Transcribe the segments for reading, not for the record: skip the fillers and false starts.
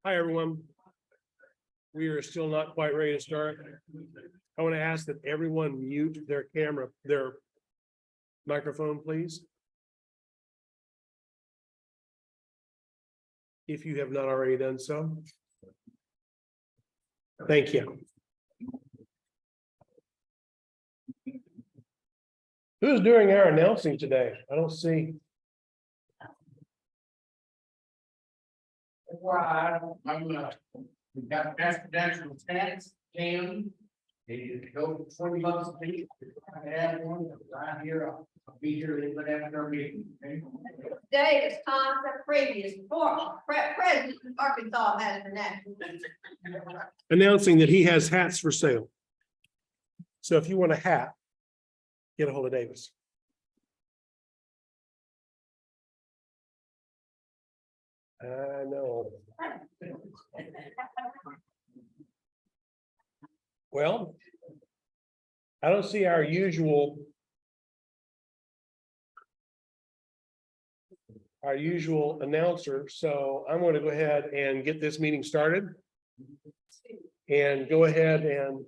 Hi, everyone. We are still not quite ready to start. I want to ask that everyone mute their camera, their microphone, please. If you have not already done so. Thank you. Who's doing our announcing today? I don't see. Right, we got national tax, and they go $20 a piece. I have one right here, I'll be here a little bit after our meeting. Okay? Today is time the previous president of Arkansas has been acting. Announcing that he has hats for sale. So if you want a hat, get a hold of Davis. I know. Well, I don't see our usual announcer, so I'm going to go ahead and get this meeting started. And go ahead and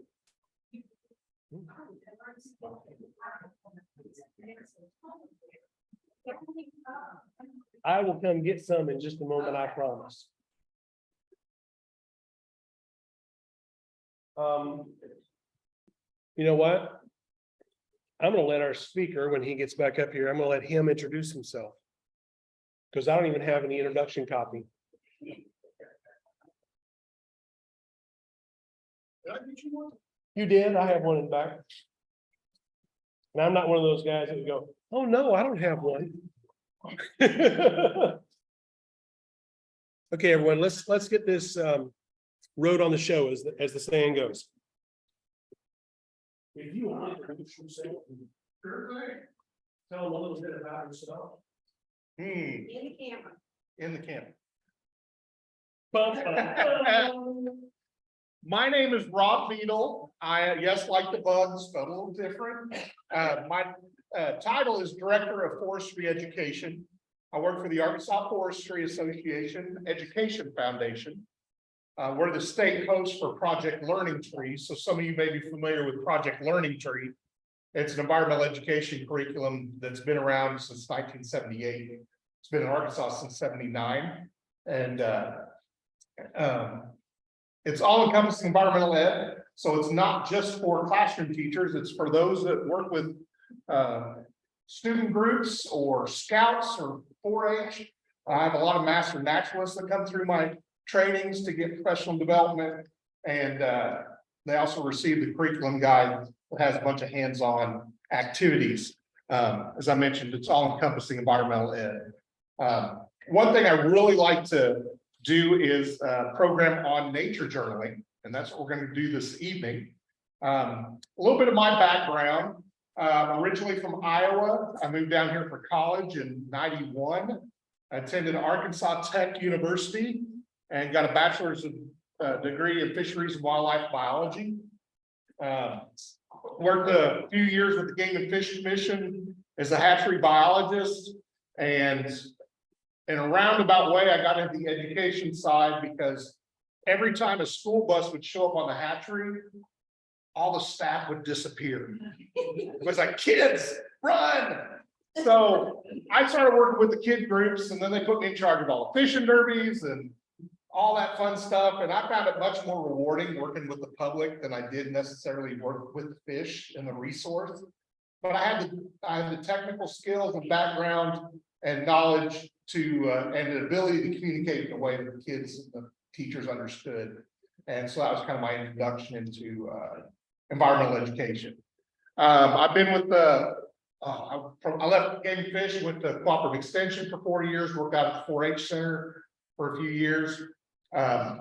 I will come get some in just a moment, I promise. You know what? I'm gonna let our speaker, when he gets back up here, I'm gonna let him introduce himself. Because I don't even have any introduction copy. You did, I have one in the back. And I'm not one of those guys that would go, oh no, I don't have one. Okay, everyone, let's get this road on the show, as the saying goes. If you want to introduce yourself, tell them a little bit about yourself. In the camera. In the camp. Bum. My name is Rob Beadle. Yes, like the bugs, but a little different. My title is Director of Forestry Education. I work for the Arkansas Forestry Association Education Foundation. We're the state host for Project Learning Tree. So some of you may be familiar with Project Learning Tree. It's an environmental education curriculum that's been around since 1978. It's been in Arkansas since '79. And it's all encompassing environmental ed. So it's not just for classroom teachers, it's for those that work with student groups or scouts or 4-H. I have a lot of master naturalists that come through my trainings to get professional development. And they also receive the curriculum guide that has a bunch of hands-on activities. As I mentioned, it's all encompassing environmental ed. One thing I really like to do is a program on nature journaling, and that's what we're going to do this evening. A little bit of my background. Originally from Iowa, I moved down here for college in '91. I attended Arkansas Tech University and got a bachelor's degree in fisheries and wildlife biology. Worked a few years with the Game and Fish Commission as a hatchery biologist, and in a roundabout way, I got into the education side because every time a school bus would show up on the hatchery, all the staff would disappear. It was like, kids, run. So I started working with the kid groups, and then they put me in charge of all the fishing derbies and all that fun stuff. And I found it much more rewarding working with the public than I did necessarily work with the fish and the resource. But I had the technical skills and background and knowledge to and the ability to communicate in a way that the kids and the teachers understood. And so that was kind of my introduction into environmental education. I've been with I left Game and Fish, went to Cooperative Extension for 4 years, worked out at the 4-H Center for a few years. I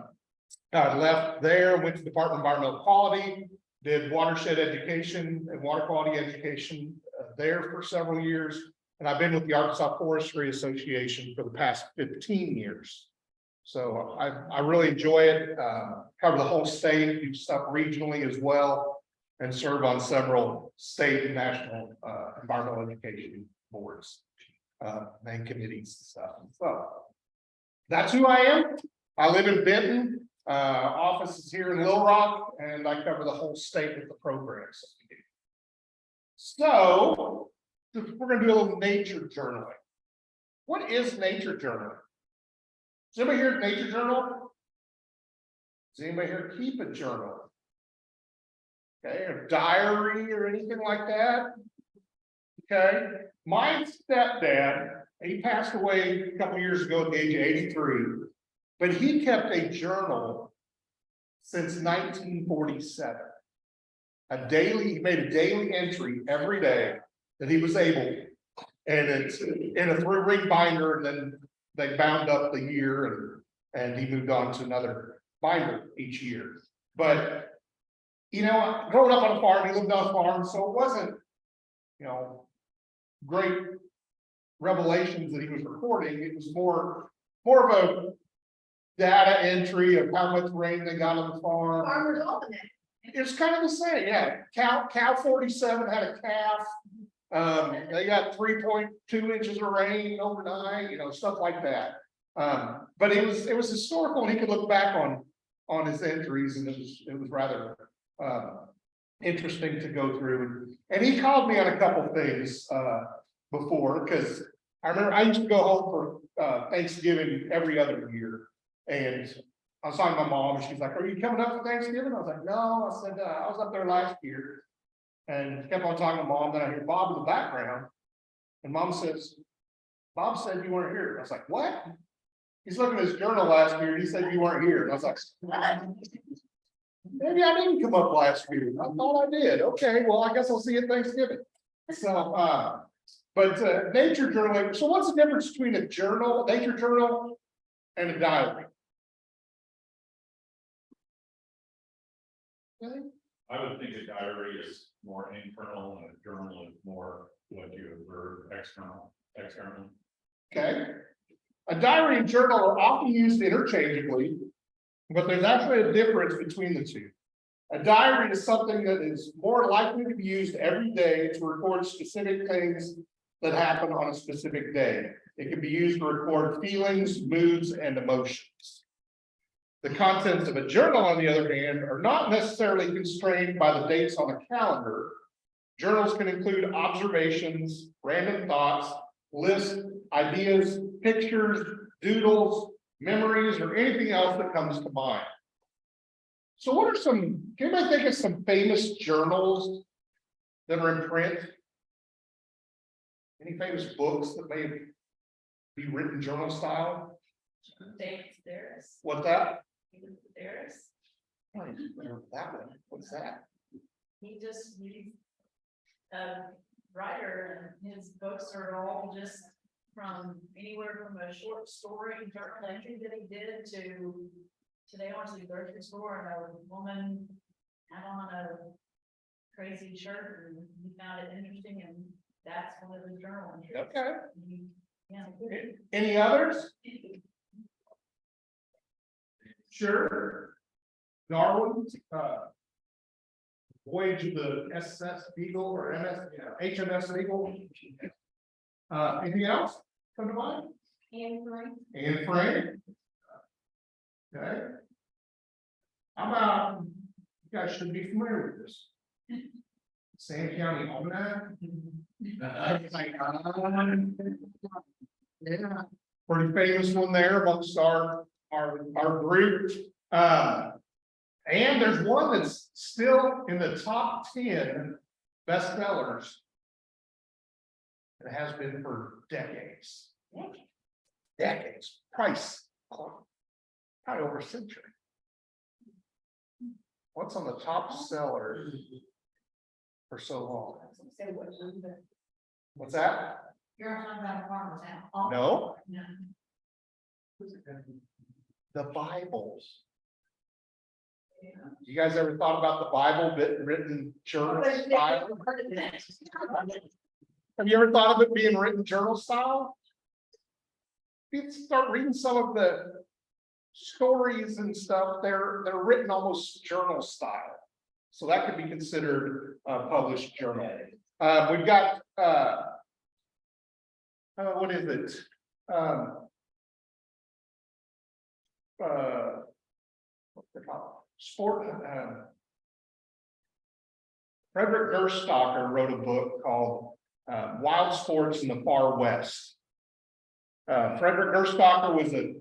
left there, went to the Department of Environmental Quality, did watershed education and water quality education there for several years. And I've been with the Arkansas Forestry Association for the past 15 years. So I really enjoy it, cover the whole state, do stuff regionally as well, and serve on several state and national environmental education boards and committees and stuff. So that's who I am. I live in Benton, office is here in Little Rock, and I cover the whole state with the programs that we do. So, we're gonna do a little nature journaling. What is nature journaling? Does anybody here nature journal? Does anybody here keep a journal? Okay, a diary or anything like that? Okay, my stepdad, he passed away a couple years ago at the age of 83, but he kept a journal since 1947. He made a daily entry every day that he was able, and it's in a 3-ring binder, and then they bound up the year, and he moved on to another binder each year. But you know, growing up on a farm, he lived on a farm, so it wasn't, you know, great revelations that he was recording. It was more of a data entry of how much rain they got on the farm. Farmer's Almanac. It's kind of the same, yeah. Cow 47 had a calf. They got 3.2 inches of rain overnight, you know, stuff like that. But it was historical, and he could look back on his entries, and it was rather interesting to go through. And he called me on a couple things before, because I remember I used to go home for Thanksgiving every other year, and I was talking to my mom, and she's like, "Are you coming up for Thanksgiving?" I was like, "No," I said, "I was up there last year," and kept on talking to mom. Then I hear Bob in the background, and mom says, "Bob said you weren't here." I was like, "What?" He's looking at his journal last year, and he said you weren't here, and I was like, maybe I didn't come up last year. I thought I did. Okay, well, I guess I'll see you at Thanksgiving. So, but nature journaling. So what's the difference between a journal, nature journal, and a diary? Okay. I would think a diary is more internal and a journal is more what you observe external. Okay. A diary and journal are often used interchangeably, but there's actually a difference between the two. A diary is something that is more likely to be used every day to record specific things that happen on a specific day. It can be used to record feelings, moods, and emotions. The contents of a journal, on the other hand, are not necessarily constrained by the dates on a calendar. Journals can include observations, random thoughts, lists, ideas, pictures, doodles, memories, or anything else that comes to mind. So what are some, can anybody think of some famous journals that are in print? Any famous books that may be written journal style? David Sedaris. What's that? David Sedaris. I don't even remember that one. What's that? He's a writer, and his books are all just from anywhere from a short story journal entry that he did to today I went to the grocery store and a woman had on a crazy shirt and he found it interesting, and that's one of his journal entries. Okay. Yeah. Any others? Sure. Darwin, voyage of the SS Beagle or HMS Beagle. Anything else come to mind? Anne Frank. Okay. How about, you guys should be familiar with this. Sand County Almanac. Yeah. Pretty famous one there amongst our group. And there's one that's still in the top 10 bestsellers. It has been for decades. Decades. Price. Probably over a century. What's on the top seller for so long? What's that? You're talking about Farmer's Almanac. No, No. the Bibles. You guys ever thought about the Bible written journal style? Have you ever thought of it being written journal style? You start reading some of the stories and stuff, they're written almost journal style. So that could be considered a published journal. We've got what is it? what's it called? Sport, Frederick Gerstacker wrote a book called Wild Sports in the Far West. Frederick Gerstacker was a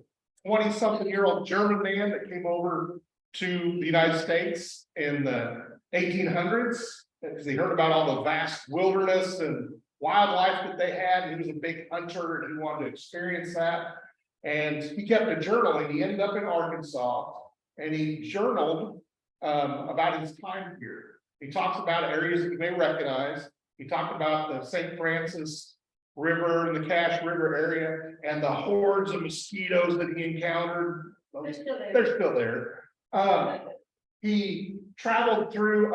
20-something-year-old German man that came over to the United States in the 1800s, because he heard about all the vast wilderness and wildlife that they had. He was a big hunter and he wanted to experience that. And he kept a journal, and he ended up in Arkansas, and he journaled about his time here. He talks about areas that you may recognize. He talked about the St. Francis River and the Cache River area and the hordes of mosquitoes that he encountered. They're still there. They're still there. He traveled through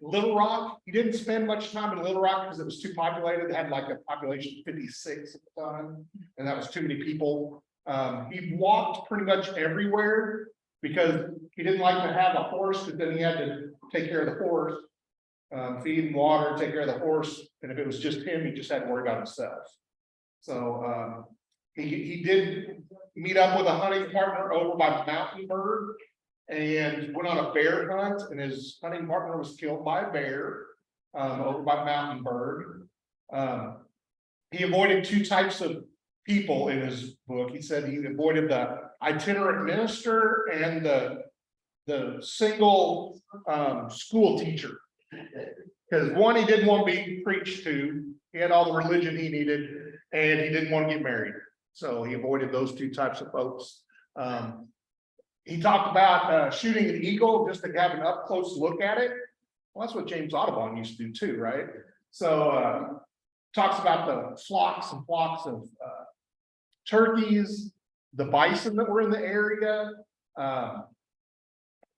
Little Rock. He didn't spend much time in Little Rock because it was too populated. They had like a population of 56 at the time, and that was too many people. He walked pretty much everywhere because he didn't like to have a horse, but then he had to take care of the horse, feed and water, take care of the horse. And if it was just him, he just had to worry about himself. So he did meet up with a hunting partner over by Mountainburg and went on a bear hunt, and his hunting partner was killed by a bear over by Mountainburg. He avoided two types of people in his book. He said he avoided the itinerant minister and the single school teacher. Because one, he didn't want to be preached to. He had all the religion he needed, and he didn't want to get married. So he avoided those two types of folks. He talked about shooting an eagle just to have an up close look at it. Well, that's what James Audubon used to do too, right? So talks about the flocks and flocks of turkeys, the bison that were in the area,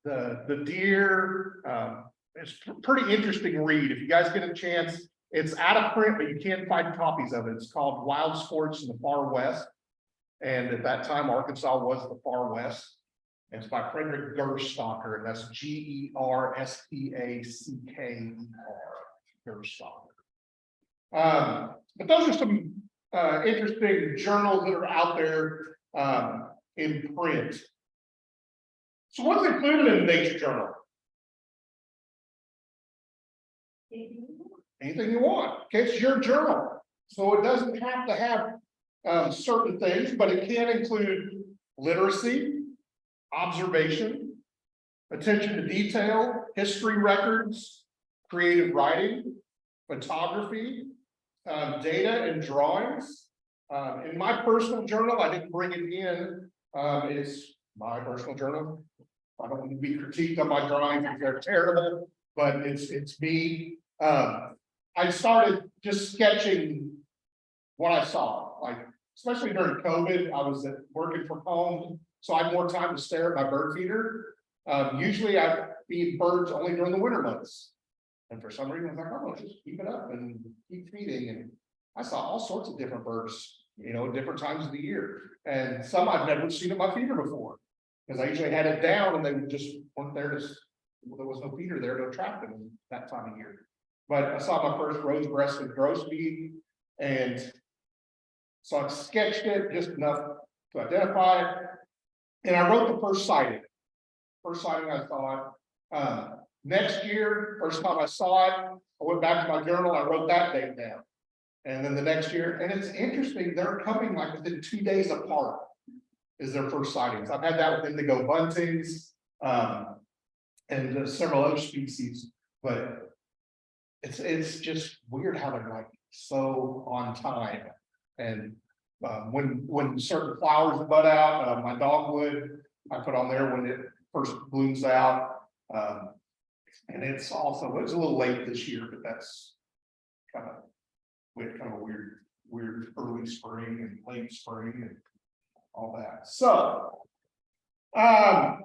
the deer. It's a pretty interesting read. If you guys get a chance, it's out of print, but you can find copies of it. It's called Wild Sports in the Far West. And at that time, Arkansas was the Far West. And it's by Frederick Gerstacker, and that's Gerstacker. Gerstacker. But those are some interesting journals that are out there in print. So what's included in the Nature Journal? Anything you want. Okay, it's your journal. So it doesn't have to have certain things, but it can include literacy, observation, attention to detail, history records, creative writing, photography, data and drawings. In my personal journal, I didn't bring it in. It's my personal journal. I don't want to be critiqued on my drawings if they're terrible, but it's me. I started just sketching what I saw, like especially during COVID. I was working from home, so I had more time to stare at my bird feeder. Usually I feed birds only during the winter months. And for some reason, I was like, oh, just keep it up and keep feeding. And I saw all sorts of different birds, at different times of the year. And some I've never seen at my feeder before. Because I usually had it down and they just weren't there there was no feeder there to attract them that time of year. But I saw my first rose-breasted grosbeak, and so I sketched it just enough to identify it. And I wrote the first sighting. First sighting I saw it. Next year, first time I saw it, I went back to my journal, I wrote that date down. And then the next year, and it's interesting, they're coming like within 2 days apart is their first sightings. I've had that with indigo buntings and several other species, but it's just weird how they're like so on time. And when certain flowers bud out, my dogwood, I put on there when it first blooms out. And it's a little late this year, but that's we had kind of a weird early spring and late spring and all that. So I've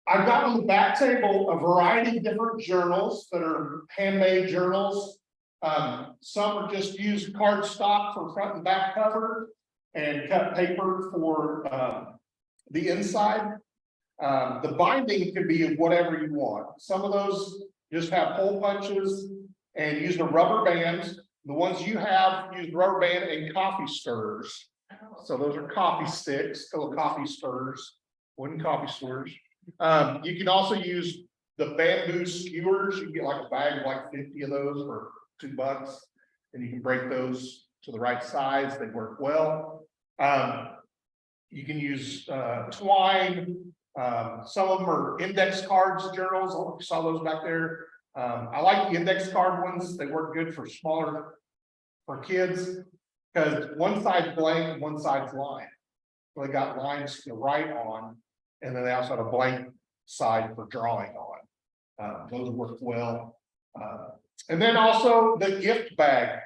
got on the back table a variety of different journals that are handmade journals. Some are just used cardstock for front and back cover and cut paper for the inside. The binding can be whatever you want. Some of those just have hole punches and use a rubber band. The ones you have use rubber band and coffee stirrers. So those are coffee sticks, little coffee stirrers, wooden coffee stirrers. You can also use the bamboo skewers. You can get like a bag of like 50 of those for $2. And you can break those to the right size. They work well. You can use twine. Some of them are index cards, journals. I saw those back there. I like the index card ones. They work good for smaller, for kids, because one side's blank and one side's lined. So they got lines to write on, and then they also have a blank side for drawing on. Those work well. And then also the gift bag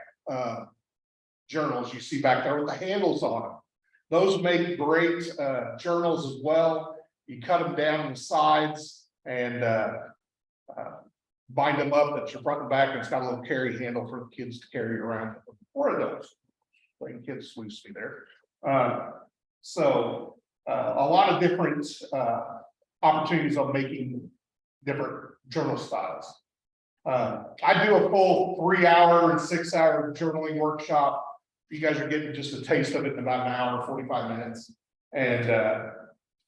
journals you see back there with the handles on them. Those make great journals as well. You cut them down the sides and bind them up at your front and back, and it's got a little carry handle for the kids to carry around, or those, like kids loosely there. So a lot of different opportunities of making different journal styles. I do a full 3-hour and 6-hour journaling workshop. You guys are getting just a taste of it in about an hour, 45 minutes. And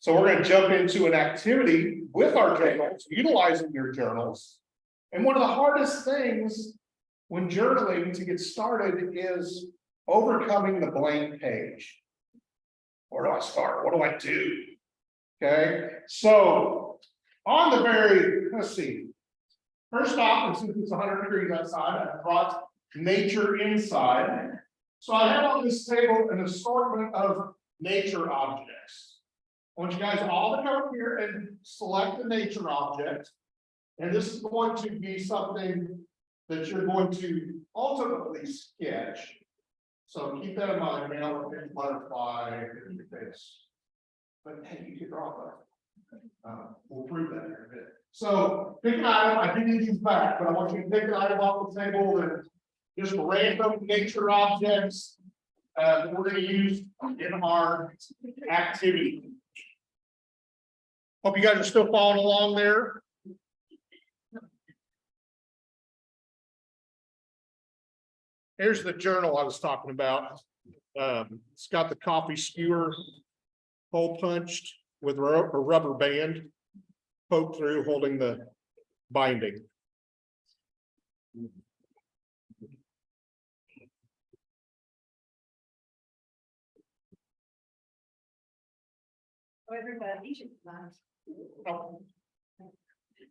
so we're going to jump into an activity with our journals, utilizing your journals. And one of the hardest things when journaling to get started is overcoming the blank page. Where do I start? What do I do? Okay, so on the very, let's see. First off, and since it's 100 degrees outside, I brought nature inside. So I have on this table an assortment of nature objects. I want you guys all to come here and select a nature object. And this is going to be something that you're going to ultimately sketch. So keep that in mind, man, butterfly, this. But hey, you can draw that. We'll prove that here in a bit. So pick an item. I do need these back, but I want you to pick an item off the table and just random nature objects that we're going to use in our activity. Hope you guys are still following along there. Here's the journal I was talking about. It's got the coffee skewer hole punched with a rubber band poked through, holding the binding.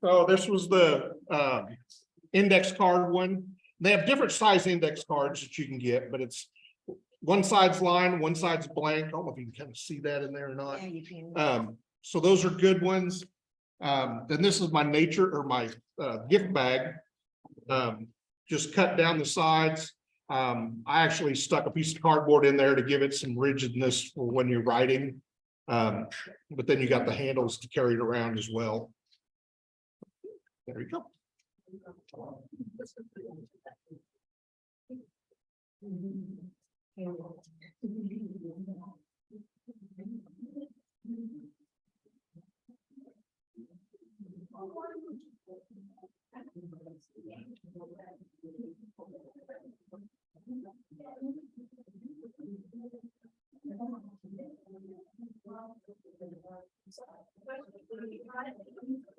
So this was the index card one. They have different size index cards that you can get, but it's one side's lined, one side's blank. I don't know if you can kind of see that in there or not. Yeah, you can. So those are good ones. Then this is my nature or my gift bag. Just cut down the sides. I actually stuck a piece of cardboard in there to give it some rigidness for when you're writing. But then you got the handles to carry it around as well. There you go.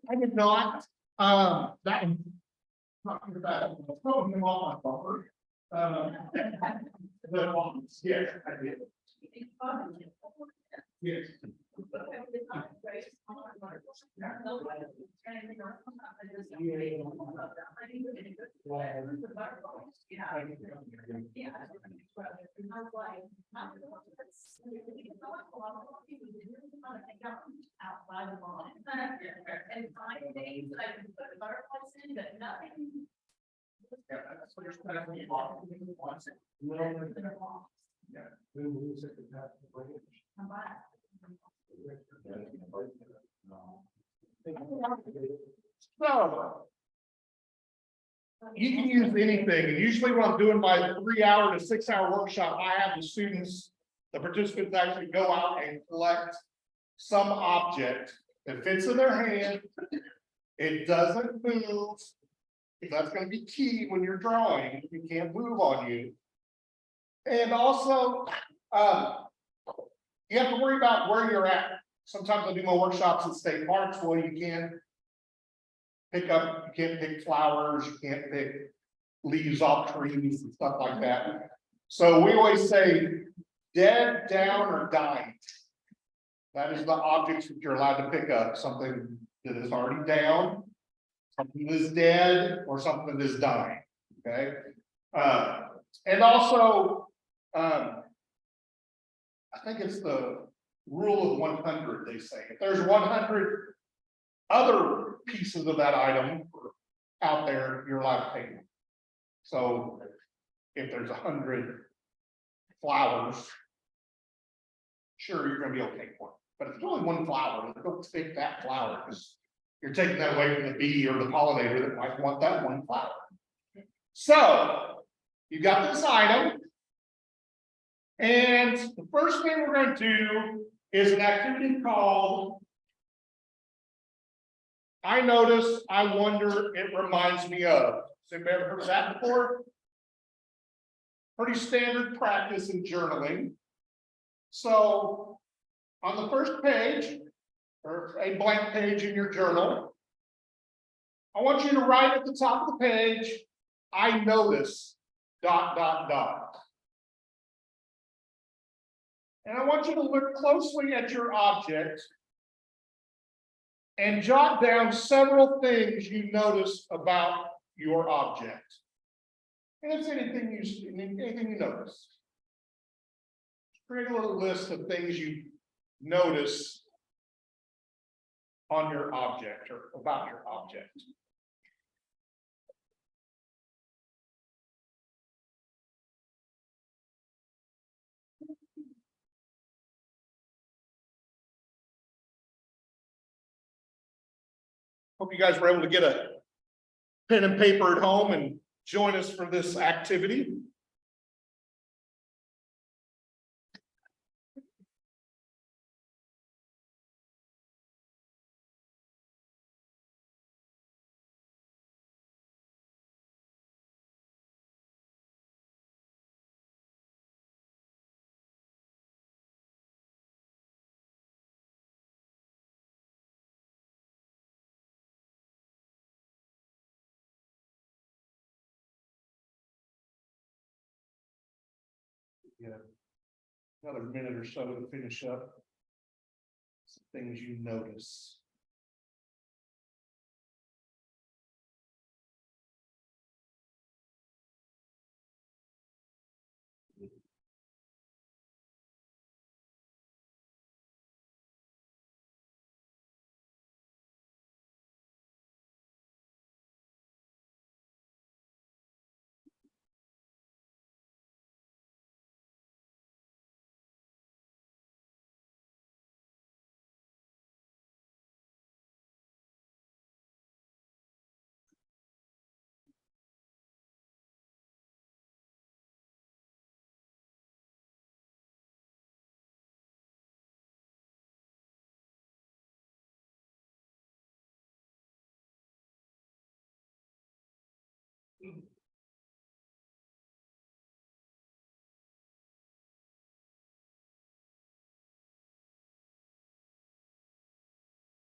I did not. That one. Not too bad. Throwing them off my bumper. Yes, I did. Yes. Outside the line. And 5 days I can put the butterflies in, but nothing. Yeah, that's what you're supposed to be. I'm back. So you can use anything, and usually when I'm doing my 3-hour to 6-hour workshop, I have the students, the participants actually go out and collect some object that fits in their hand. It doesn't move. That's going to be key when you're drawing. You can't move on you. And also, you have to worry about where you're at. Sometimes I do my workshops at state parks, well, you can't pick up, you can't pick flowers, you can't pick leaves off trees and stuff like that. So we always say, dead, down, or dying. That is the objects that you're allowed to pick up, something that is already down, something that is dead, or something that is dying, okay? And also, I think it's the rule of 100, they say. If there's 100 other pieces of that item out there, you're allowed to take them. So if there's 100 flowers, sure, you're gonna be okay for it. But if it's only one flower, don't take that flower, because you're taking that away from the bee or the pollinator that might want that one flower. So you got this item. And the first thing we're going to do is an activity called I Notice, I Wonder, It Reminds Me Of. Has anybody ever heard of that before? Pretty standard practice in journaling. So on the first page, or a blank page in your journal, I want you to write at the top of the page, I notice, ... And I want you to look closely at your object and jot down several things you notice about your object. And it's anything you notice. Create a little list of things you notice on your object or about your object. Hope you guys were able to get a pen and paper at home and join us for this activity. Yeah, another minute or so to finish up. Some things you notice.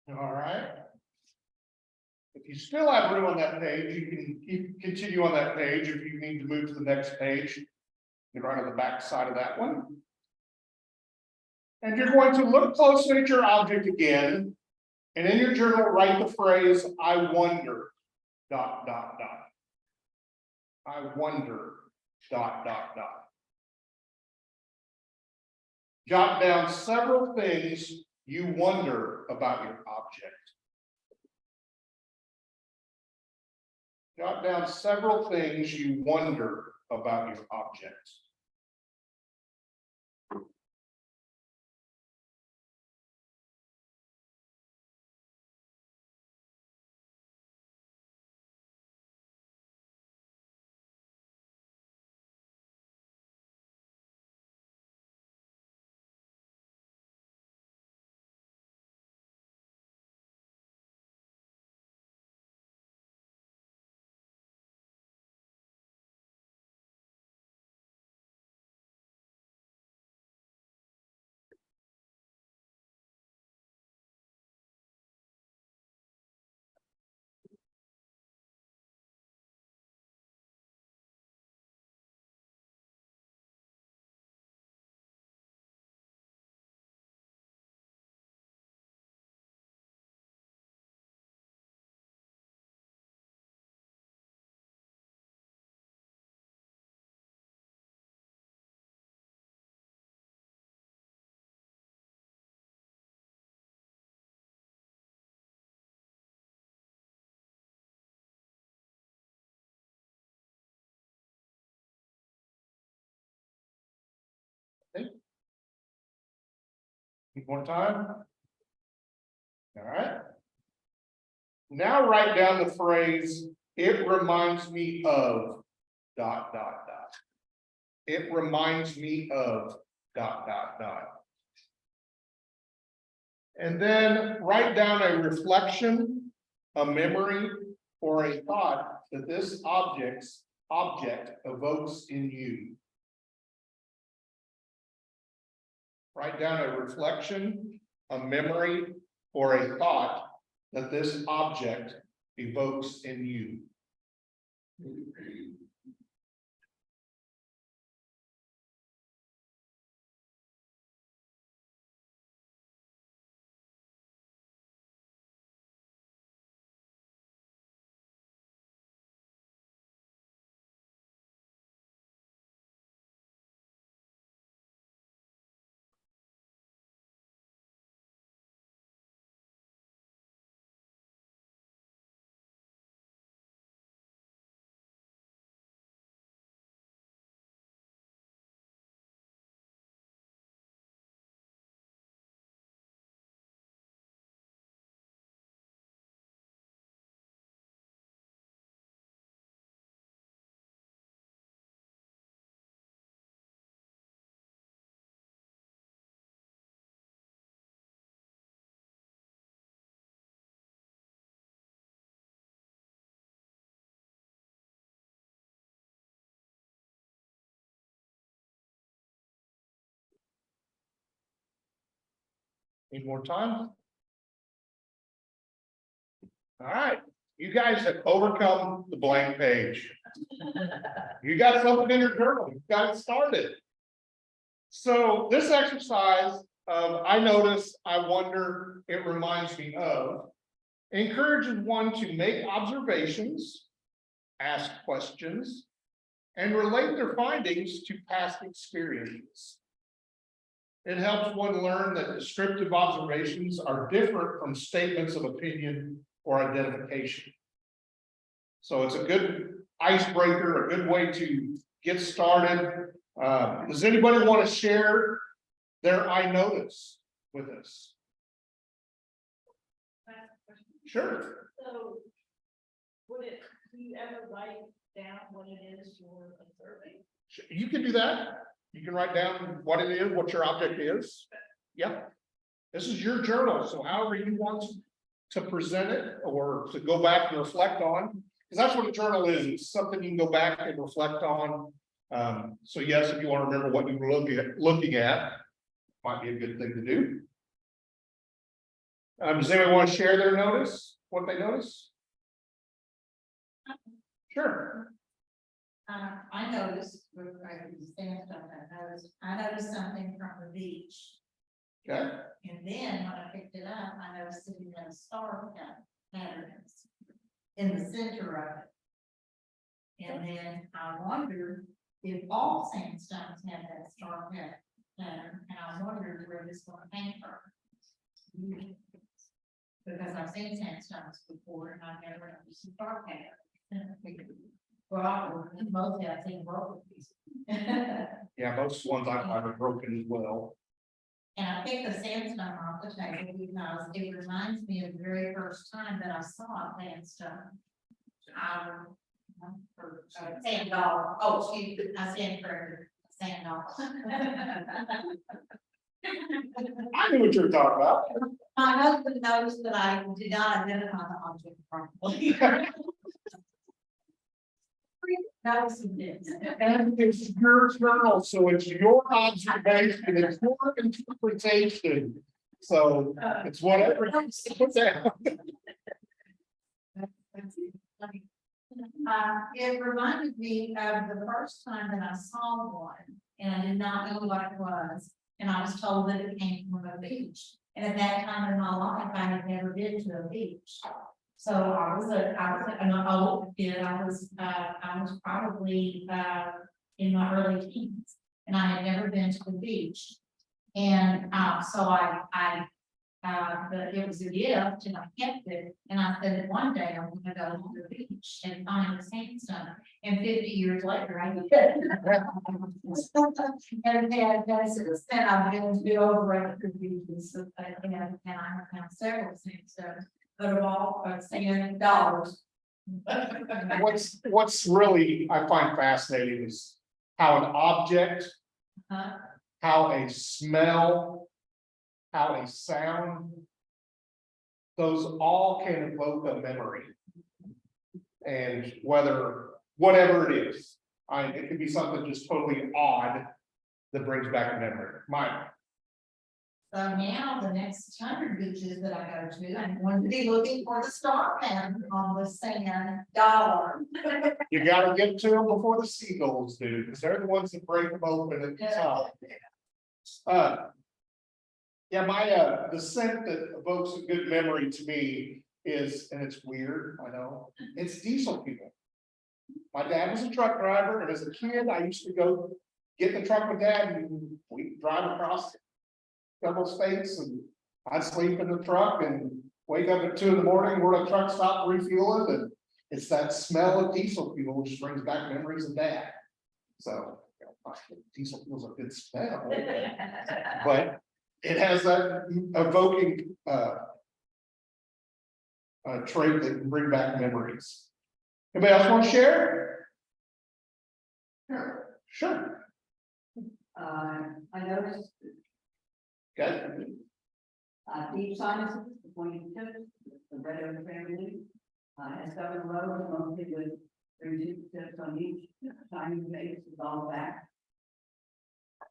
All right. If you still have room on that page, you can continue on that page. If you need to move to the next page, you're right on the back side of that one. And you're going to look closely at your object again, and in your journal, write the phrase, I wonder, ... I wonder, ... Jot down several things you wonder about your object. Jot down several things you wonder about your object. One time. All right. Now write down the phrase, it reminds me of, ... It reminds me of, ... And then write down a reflection, a memory, or a thought that this object evokes in you. Write down a reflection, a memory, or a thought that this object evokes in you. Need more time? All right, you guys have overcome the blank page. You got something in your journal, you got it started. So this exercise, I notice, I wonder, it reminds me of, encourages one to make observations, ask questions, and relate their findings to past experiences. It helps one learn that descriptive observations are different from statements of opinion or identification. So it's a good icebreaker, a good way to get started. Does anybody want to share their I notice with us? Sure. So, do you ever write down what it is you're observing? You can do that. You can write down what it is, what your object is. Yep. This is your journal, so however you want to present it or to go back and reflect on, because that's what a journal is. It's something you can go back and reflect on. So yes, if you want to remember what you were looking at, might be a good thing to do. Does anyone want to share their notice, what they notice? Sure. I noticed, I noticed something from the beach. Okay. And then when I picked it up, I noticed it had a star patterns in the center of it. And then I wondered if all sandstones have that star pattern, and I wondered where this one came from. Because I've seen sandstones before and I've never noticed a star pattern. Well, mostly I've seen broken pieces. Yeah, most ones I find are broken as well. And I picked the sandstone off the table because it reminds me of the very first time that I saw a sandstone. Sand dollar, oh, excuse me, I stand corrected, sand dollar. I knew what you were talking about. My husband noticed that I did not identify the object properly. Noticing this. And it's your journal, so it's your observation, it's your interpretation. So it's whatever you put down. It reminded me of the first time that I saw one, and I did not know what it was, and I was told that it came from a beach. And at that time in my life, I had never been to a beach. So I was an old kid. I was probably in my early teens, and I had never been to the beach. And so I But it was a gift and I kept it, and I said that one day I'm gonna go to the beach and find the sandstone, and 50 years later, I did. And then, since then, I've been to over at the beaches, and I have found several sandstones, but of all, sand dollars. What's really, I find fascinating is how an object, Huh? how a smell, how a sound, those all can evoke a memory. And whatever it is, it could be something just totally odd that brings back a memory. Mine. So now the next 100 beaches that I go to, I'm going to be looking for the star pattern on the sand dollar. You gotta get to them before the seagulls do, because they're the ones that break them open at the top. Yeah, the scent that evokes a good memory to me is, and it's weird, I know, it's diesel fuel. My dad was a truck driver, and as a kid, I used to go get the truck with dad, and we'd drive across several states, and I'd sleep in the truck and wake up at 2 in the morning, where the truck stopped refueling, and it's that smell of diesel fuel, which brings back memories of dad. So, diesel fuel's a good smell, but it has that evoking trait that can bring back memories. Anybody else want to share? Sure. I noticed, Okay. deep sinuses, the pointing tips, the red oak family. As Governor Rose, mostly with 32 tips on each, tiny face is all back.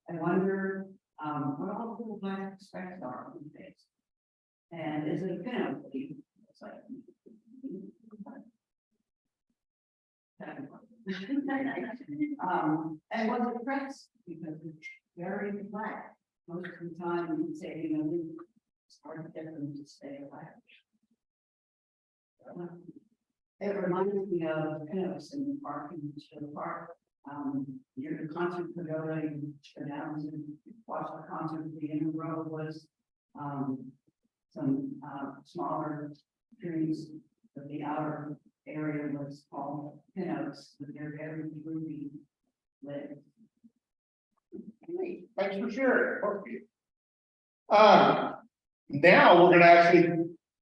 I wonder, what all the little black specks are on the face. And is it a penalty? It's like. And was it pressed? Because it's very black. Most of the time, you say, you know, it's hard to get them to stay alive. It reminds me of Pinos in the park in the park. Near the concert pagoda, you go down to watch the concert. The inner row was some smaller trees, but the outer area was called Pinos, with their very ruby legs. Thanks for sharing. Now we're gonna actually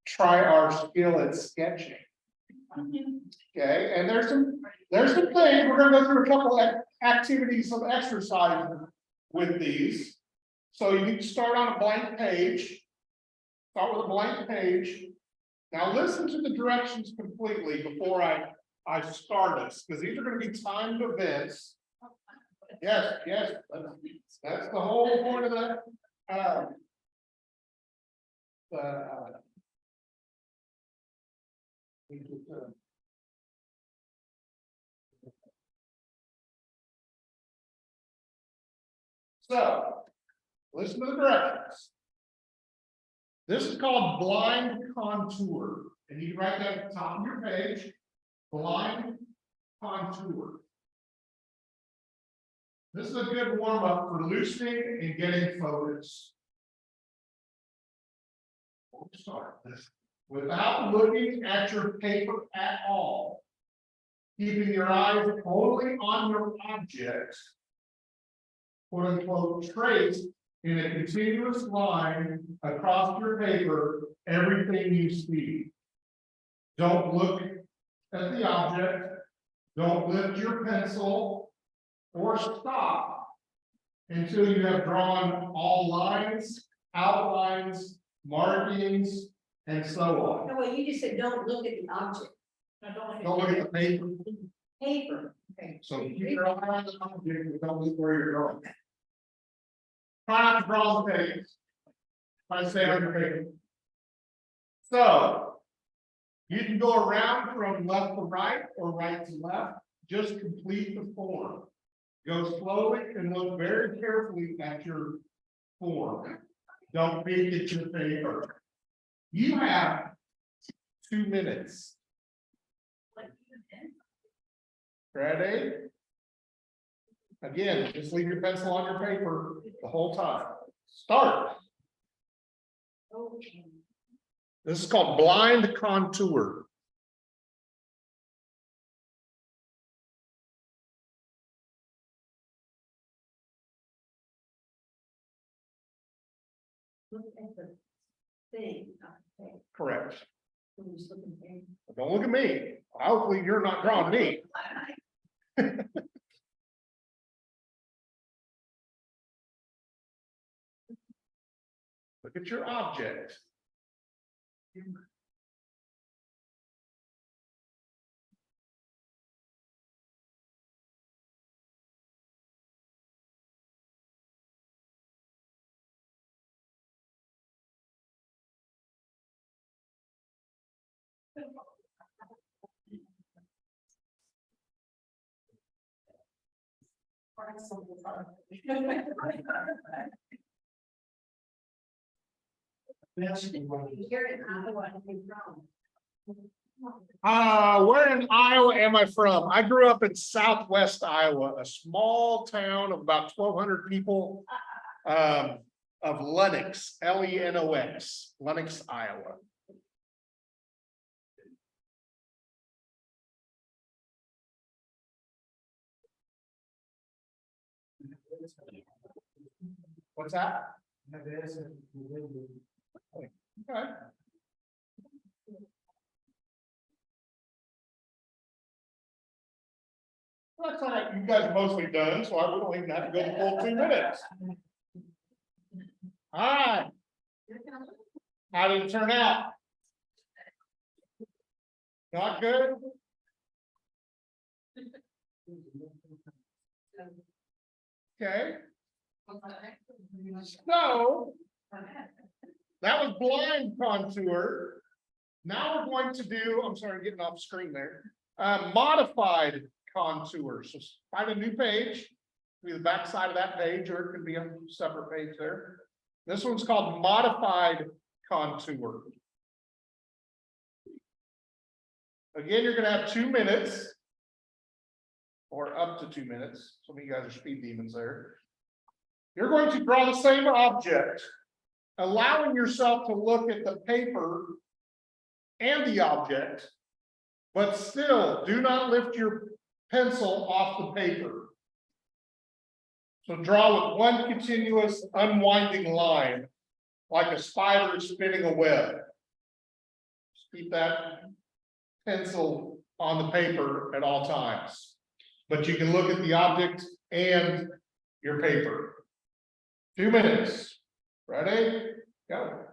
try our skill at sketching. Okay, and there's some things, we're gonna go through a couple of activities of exercise with these. So you can start on a blank page. Start with a blank page. Now listen to the directions completely before I start this, because these are gonna be timed events. Yes, that's the whole point of that. So, listen to the directions. This is called blind contour, and you can write that at the top of your page, blind contour. This is a good warm up for loosening and getting focus. We'll start this without looking at your paper at all. Keeping your eyes only on your object, quote unquote, traced in a continuous line across your paper, everything you see. Don't look at the object, don't lift your pencil, or stop until you have drawn all lines, outlines, markings, and so on. No, well, you just said, don't look at the object. Don't look at the paper. Paper. Okay. So keep your eye on the object, but don't look where you're going. Try not to draw the page. Try to stay on your paper. So you can go around from left to right or right to left. Just complete the form. Go slowly and look very carefully at your form. Don't peek at your paper. You have 2 minutes. Ready? Again, just leave your pencil on your paper the whole time. Start. This is called blind contour. Look at the thing. Okay, Correct. so we're just looking there. Don't look at me. Hopefully you're not drawing me. Look at your object. You're in Iowa, I think, from. Where in Iowa am I from? I grew up in southwest Iowa, a small town of about 1,200 people. Of Lenox, Lenox, Lenox, Iowa. What's that? Okay. That's all right, you guys are mostly done, so we don't even have to go the full 2 minutes. All right, how did it turn out? Not good? Okay, so that was blind contour. Now we're going to do, I'm sorry, getting off screen there, modified contour. So find a new page, be the back side of that page, or it could be a separate page there. This one's called modified contour. Again, you're gonna have 2 minutes. Or up to 2 minutes. Some of you guys are speed demons there. You're going to draw the same object, allowing yourself to look at the paper and the object, but still do not lift your pencil off the paper. So draw with one continuous unwinding line, like a spider spinning a web. Just keep that pencil on the paper at all times. But you can look at the object and your paper. 2 minutes. Ready? Go.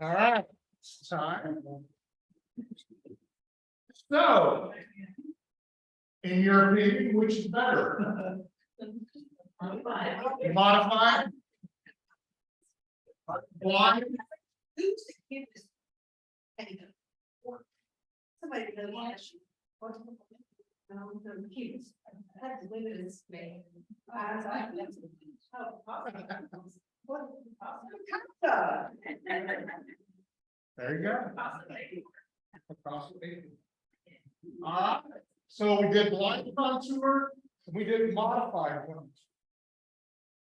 All right, it's time. So, in your opinion, which is better? Modified? Blind? Who's the cutest? Somebody really wants you. The kids. I had to live in this man. I was like, that's. Oh, awesome. What? Awesome. There you go. Awesome. Across the table. So we did blind contour, and we did modified ones.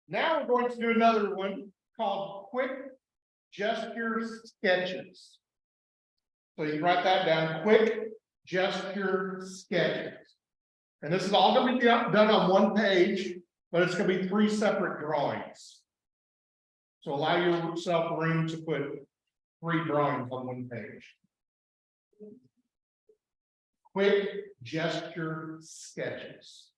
Now we're going to do another one called quick gesture sketches. So you can write that down, quick gesture sketches. And this is all gonna be done on one page, but it's gonna be 3 separate drawings. So allow yourself room to put 3 drawings on one page. Quick gesture sketches.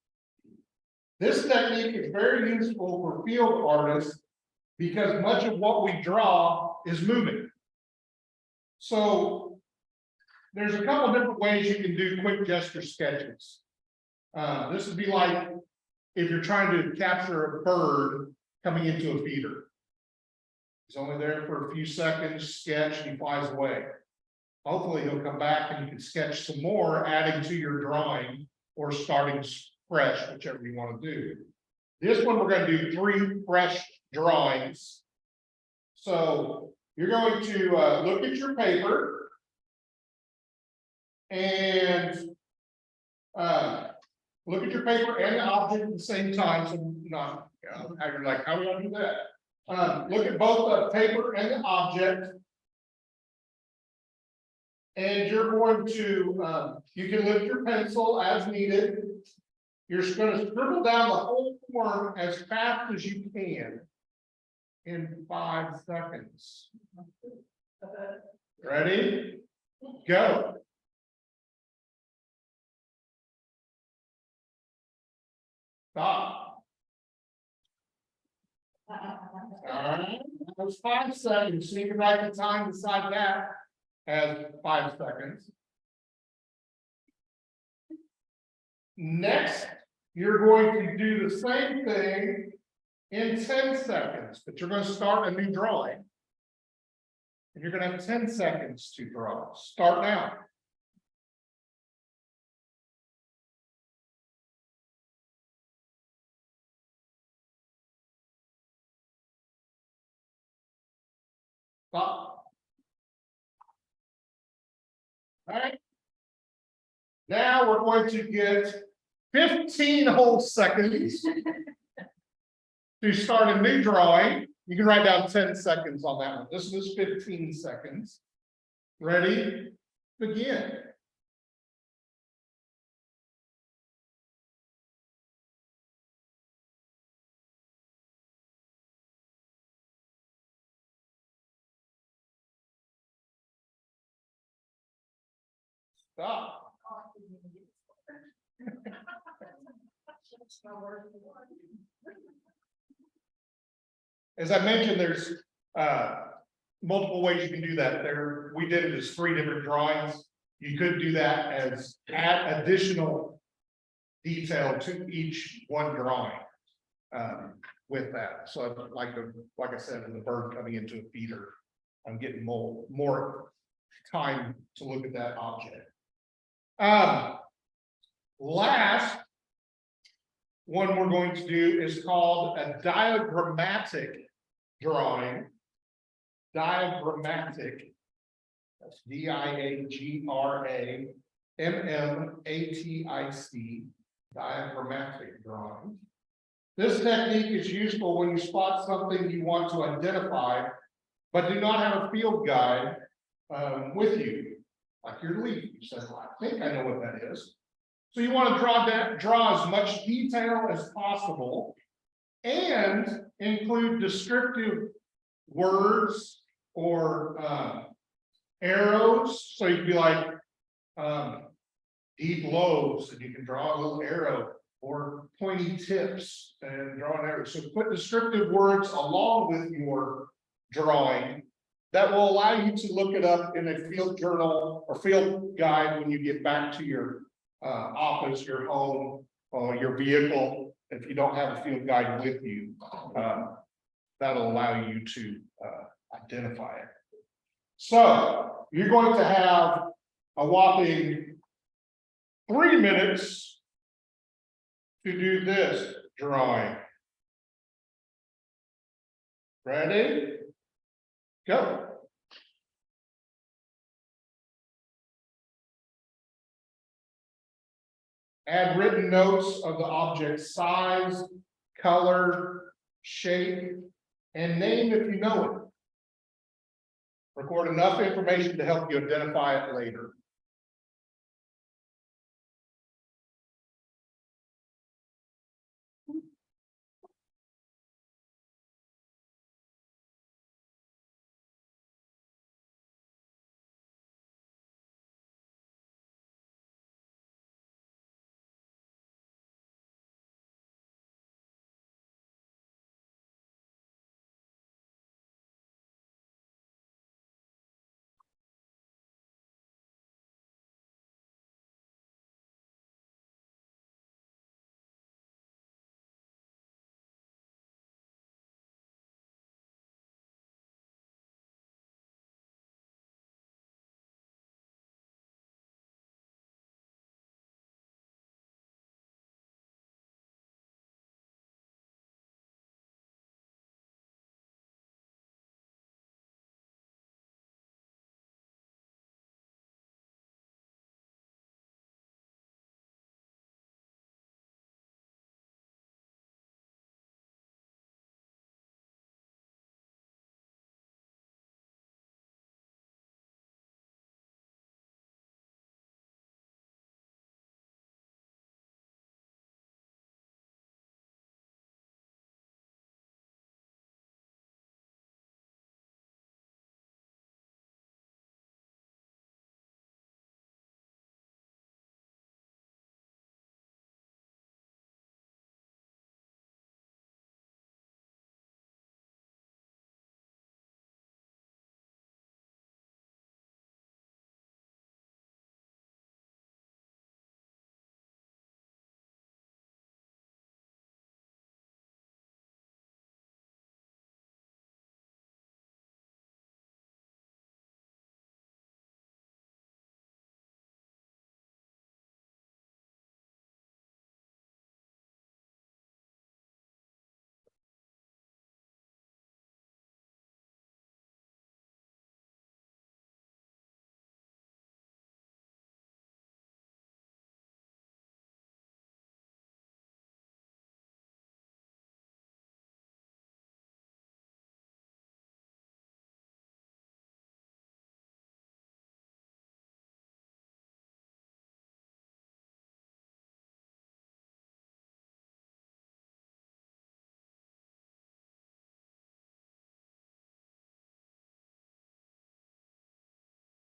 This technique is very useful for field artists because much of what we draw is moving. So there's a couple different ways you can do quick gesture sketches. This would be like if you're trying to capture a bird coming into a feeder. He's only there for a few seconds, sketch, and he flies away. Hopefully he'll come back and you can sketch some more, adding to your drawing or starting fresh, whichever you want to do. This one, we're going to do 3 fresh drawings. So you're going to look at your paper and look at your paper and the object at the same time. So not, you're like, how do I do that? Look at both the paper and the object. And you're going to, you can lift your pencil as needed. You're just going to scribble down the whole form as fast as you can in 5 seconds. Ready? Go. Stop. All right, that was 5 seconds. So you can write the time beside that as 5 seconds. Next, you're going to do the same thing in 10 seconds, but you're going to start a new drawing. And you're going to have 10 seconds to draw. Start now. Stop. All right. Now we're going to get 15 whole seconds to start a new drawing. You can write down 10 seconds on that one. This was 15 seconds. Ready? Begin. Stop. As I mentioned, there's multiple ways you can do that. There, we did it as 3 different drawings. You could do that as add additional detail to each one drawing with that. So like I said, the bird coming into a feeder, I'm getting more time to look at that object. Last one we're going to do is called a diagrammatic drawing. Diagrammatic. That's D-I-A-G-R-A-M-M-A-T-I-C. Diagrammatic drawing. This technique is useful when you spot something you want to identify, but do not have a field guide with you. Like your leaf, you said, well, I think I know what that is. So you want to draw as much detail as possible and include descriptive words or arrows. So you can be like deep lobes, and you can draw a little arrow, or pointy tips and draw an arrow. So put descriptive words along with your drawing. That will allow you to look it up in a field journal or field guide when you get back to your office, your home, or your vehicle. If you don't have a field guide with you, that'll allow you to identify it. So you're going to have a whopping 3 minutes to do this drawing. Ready? Go. Add written notes of the object's size, color, shape, and name if you know it. Record enough information to help you identify it later.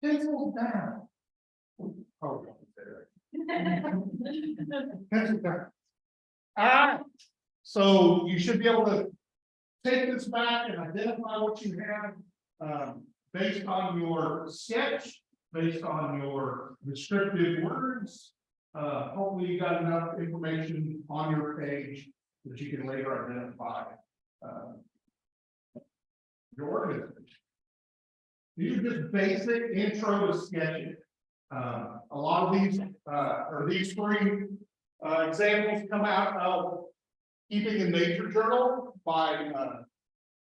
Pencils down. Oh. Pencils down. All right, so you should be able to take this back and identify what you have, based on your sketch, based on your descriptive words. Hopefully you got enough information on your page that you can later identify, your organization. These are just basic intro to sketching. A lot of these, or these three examples come out of Keeping in Nature Journal by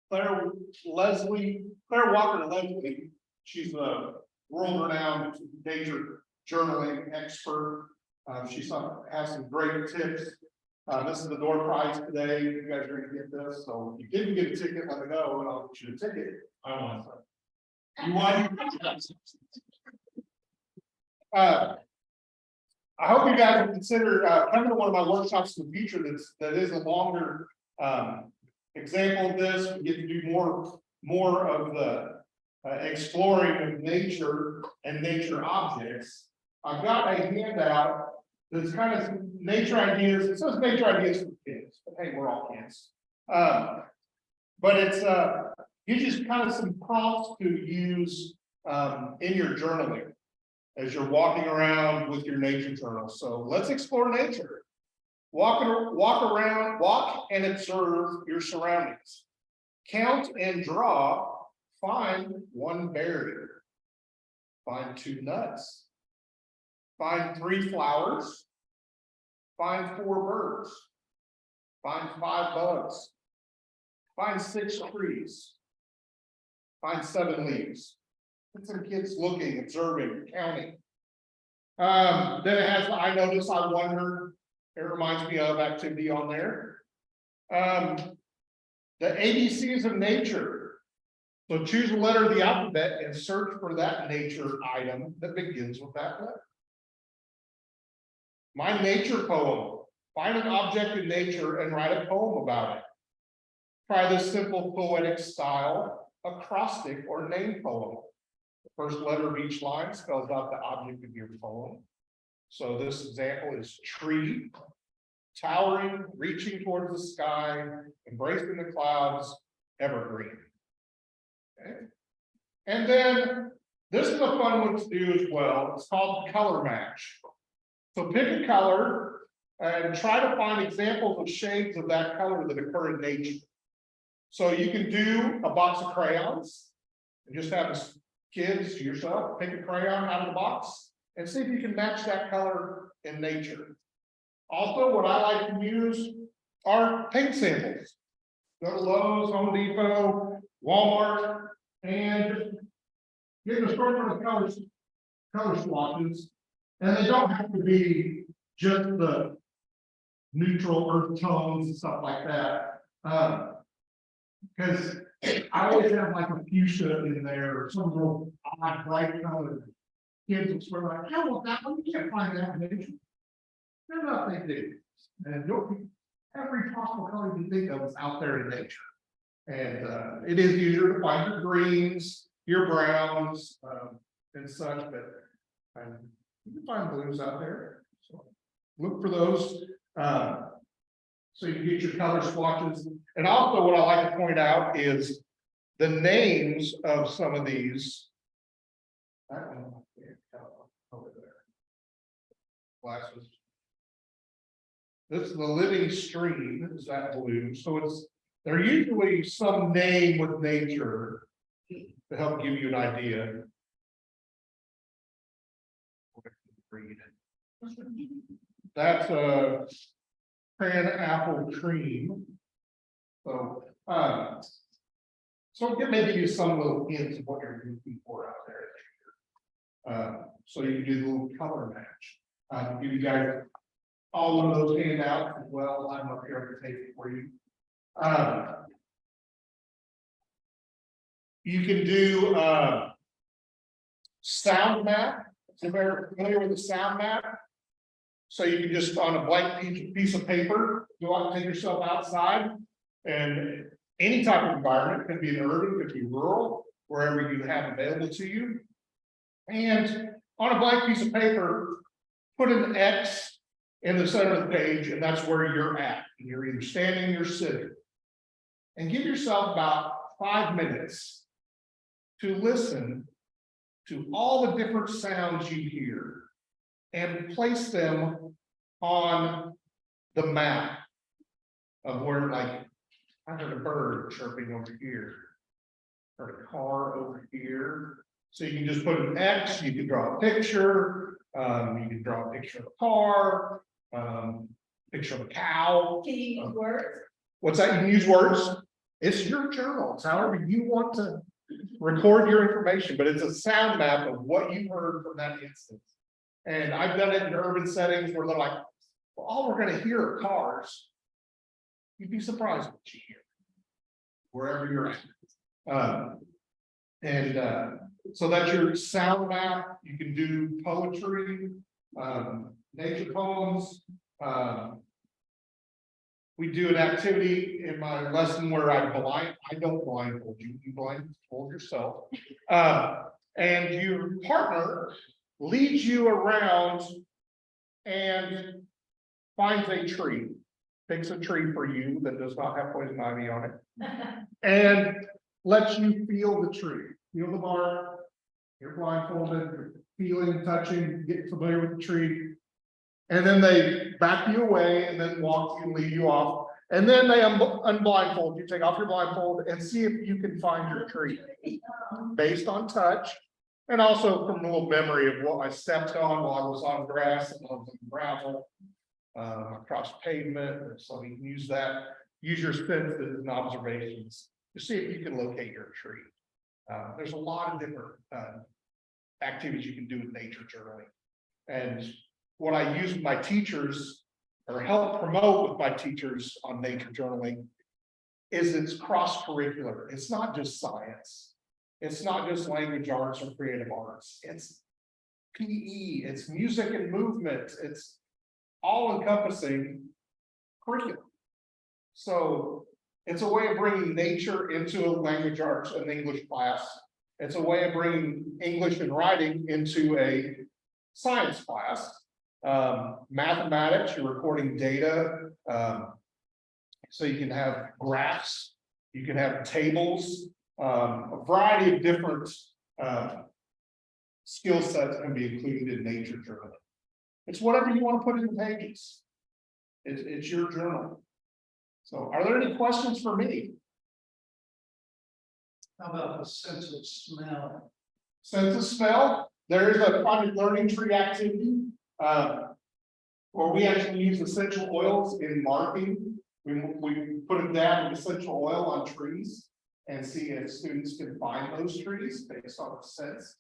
Claire Walker Leslie. She's a world-renowned nature journaling expert. She has some great tips. This is the door prize today. You guys are gonna get this. So if you didn't get a ticket, let me know and I'll get you a ticket. I want some. You want? I hope you guys will consider coming to one of my workshops in the future that is a longer example of this. We get to do more of the exploring of nature and nature objects. I've got a handout that's kind of nature ideas. It says nature ideas for kids, but hey, we're all kids. But it's gives you kind of some prompts to use in your journaling as you're walking around with your nature journal. So let's explore nature. Walk and observe your surroundings. Count and draw. Find one berry. Find 2 nuts. Find 3 flowers. Find 4 birds. Find 5 bugs. Find 6 trees. Find 7 leaves. Get some kids looking, observing, counting. Then it has, I notice, I wonder, it reminds me of activity on there. The ABCs of nature. So choose a letter of the alphabet and search for that nature item that begins with that letter. My nature poem. Find an object in nature and write a poem about it. Try this simple poetic style, acrostic or name poem. The first letter of each line spells out the object of your poem. So this example is tree, towering, reaching towards the sky, embracing the clouds, evergreen. Okay. And then this is a fun one to do as well. It's called color match. So pick a color and try to find examples of shades of that color that occur in nature. So you can do a box of crayons and just have kids, yourself, pick a crayon out of the box and see if you can match that color in nature. Also, what I like to use are paint samples. Go to Lowe's, Home Depot, Walmart, and just get a short of color swatches. And they don't have to be just the neutral earth tones and stuff like that. Because I always have like a fuchsia in there or some real odd bright color. Kids will swear like, I want that one, you can't find that in nature. Sure enough, they do. And every possible color you think of is out there in nature. And it is easier to find your greens, your browns, and such, but you can find blues out there. So look for those. So you can get your color swatches. And also what I like to point out is the names of some of these. That one, over there. Glasses. This is the living stream, is that blue? So they're usually some name with nature to help give you an idea. That's a cran apple cream. So, so it may give you some little hints of what you're looking for out there. So you can do the little color match. Give you guys all one of those handouts as well. I'm up here to take it for you. You can do sound map. Anybody familiar with the sound map? So you can just on a blank piece of paper, go out and take yourself outside, and any type of environment, could be an urban, could be rural, wherever you have available to you. And on a blank piece of paper, put an X in the center of the page, and that's where you're at. You're either standing or sitting. And give yourself about 5 minutes to listen to all the different sounds you hear and place them on the map of where, like, I heard a bird chirping over here, heard a car over here. So you can just put an X, you can draw a picture, you can draw a picture of a car, picture of a cow. Can you use words? What's that? You can use words. It's your journal. It's however you want to record your information, but it's a sound map of what you heard from that instance. And I've done it in urban settings where they're like, well, all we're going to hear are cars. You'd be surprised what you hear wherever you're at. So that's your sound map. You can do poetry, nature poems. We do an activity in my lesson where I don't blindfold you, you blindfold yourself. And your partner leads you around and finds a tree, picks a tree for you that does not have poison ivy on it, and lets you feel the tree, feel the bark. You're blindfolded, you're feeling, touching, getting familiar with the tree. And then they back you away and then walk you and lead you off. And then they unblindfold you, take off your blindfold and see if you can find your tree based on touch And also from a little memory of what I stepped on while I was on grass and on gravel. Across pavement, so you can use that, use your senses and observations to see if you can locate your tree. There's a lot of different activities you can do with nature journaling. And what I use with my teachers or help promote with my teachers on nature journaling is it's cross-curricular. It's not just science. It's not just language arts or creative arts. It's PE, it's music and movement, it's all encompassing curriculum. So it's a way of bringing nature into a language arts and English class. It's a way of bringing English and writing into a science class. Mathematics, you're recording data. So you can have graphs, you can have tables, a variety of different skill sets can be included in nature journaling. It's whatever you want to put in the pages. It's your journal. So are there any questions for me? How about the sense of smell? Sense of smell, there is a project learning tree activity. Where we actually use essential oils in marking. We put them down with essential oil on trees and see if students can find those trees based on the sense.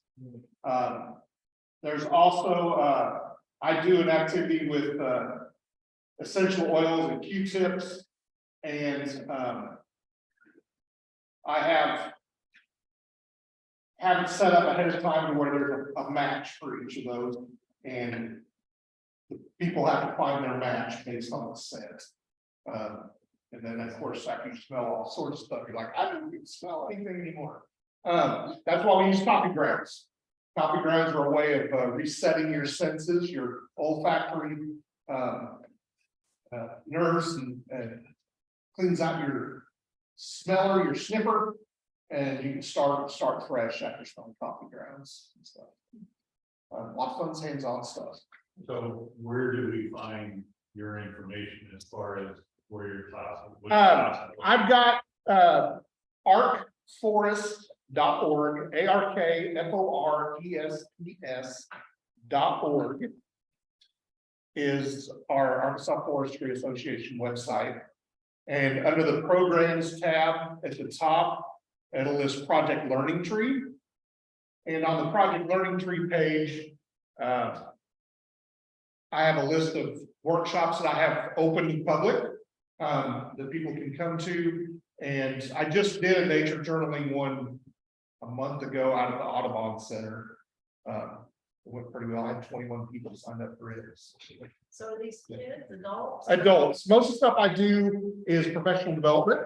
There's also I do an activity with essential oils and Q-tips, and I have it set up ahead of time to where there's a match for each of those, and people have to find their match based on the scent. And then of course, after you smell all sorts of stuff, you're like, I don't even smell anything anymore. That's why we use coffee grounds. Coffee grounds are a way of resetting your senses, your olfactory nerves, and cleans out your smeller, your sniffer, and you can start fresh after smelling coffee grounds and stuff. Lots of fun hands-on stuff. So where do we find your information as far as where your class? I've got arkforest.org, arkforest.org is our Arkansas Forestry Association website. And under the programs tab at the top, it'll list Project Learning Tree. And on the Project Learning Tree page, I have a list of workshops that I have open to public that people can come to. And I just did a nature journaling one a month ago out of the Audubon Center. It went pretty well. I had 21 people signed up for it. So are these kids, adults? Adults, most of the stuff I do is professional development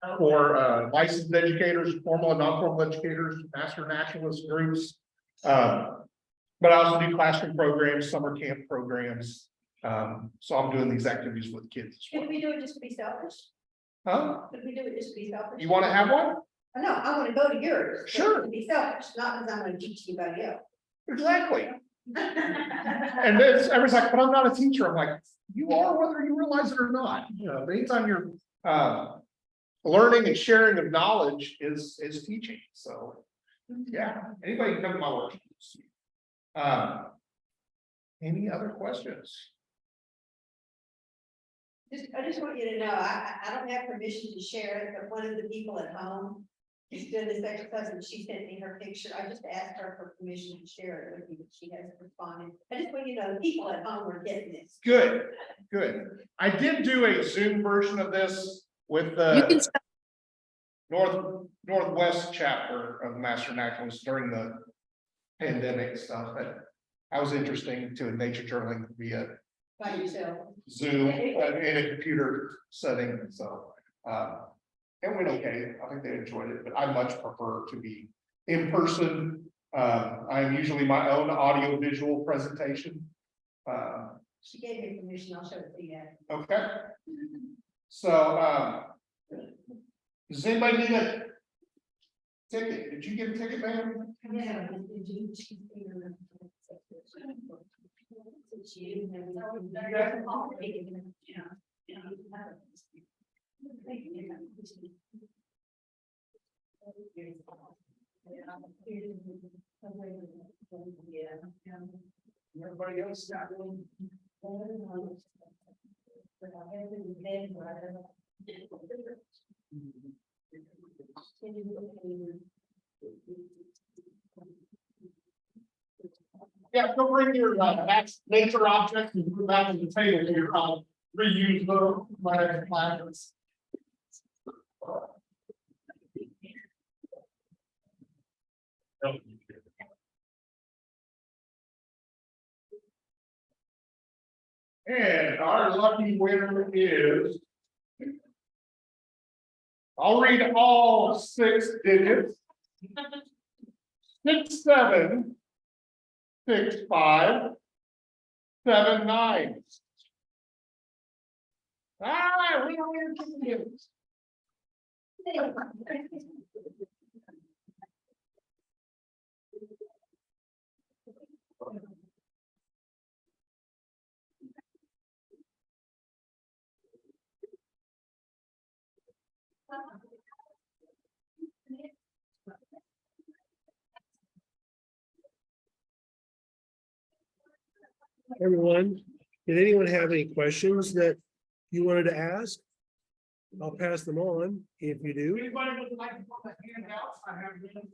Okay. for licensed educators, formal and non-formal educators, master naturalist groups. But I also do classroom programs, summer camp programs. So I'm doing these activities with kids as Could well. we do it just to be selfish? Huh? Could we do it just to be selfish? You want to have one? No, I want to go to yours. but Sure. To be selfish, not because I'm going to teach anybody else. Exactly. And then everyone's like, but I'm not a teacher. I'm like, you are whether you realize it or not. You know, anytime you're learning and sharing of knowledge is teaching. So yeah, anybody can come to my workshops. Any other questions? I just want you to know, I don't have permission to share it, but one of the people at home is doing this exercise and she sent me her picture. I just asked her for permission to share it with you, but she hasn't responded. I just want you to know, the people at home are getting this. Good, good. I did do a Zoom version of this with the Northwest chapter of Master Naturalist during the pandemic stuff. That was interesting to nature journaling via By yourself. Zoom in a computer setting. So it went okay. I think they enjoyed it, but I much prefer to be in person. I'm usually my own audio visual presentation. She gave me permission, I'll show it to you. Okay. So does anybody need a ticket? Did you get a ticket, man? Yeah. Everybody else got one? Yeah, go bring your nature objects and put that on the table here. I'll reuse those. My plans. And our lucky winner is. I'll read all 6 digits. 6, 7, 6, 5, 7, 9. We don't even get it. Everyone, did anyone have any questions that you wanted to ask? I'll pass them on if you do. Anybody would like to put a handout? I have one.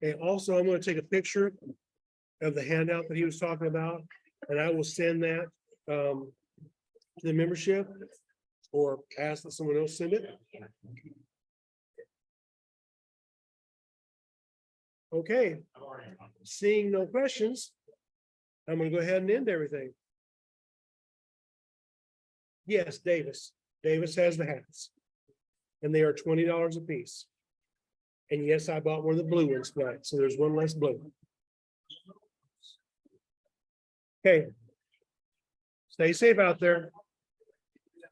And also, I'm gonna take a picture of the handout that he was talking about, and I will send that to the membership or ask that someone else send it. Okay, seeing no questions, I'm gonna go ahead and end everything. Yes, Davis. Davis has the hats. And they are $20 a piece. And yes, I bought one of the blue ones tonight, so there's one less blue. Okay. Stay safe out there.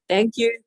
Thank you.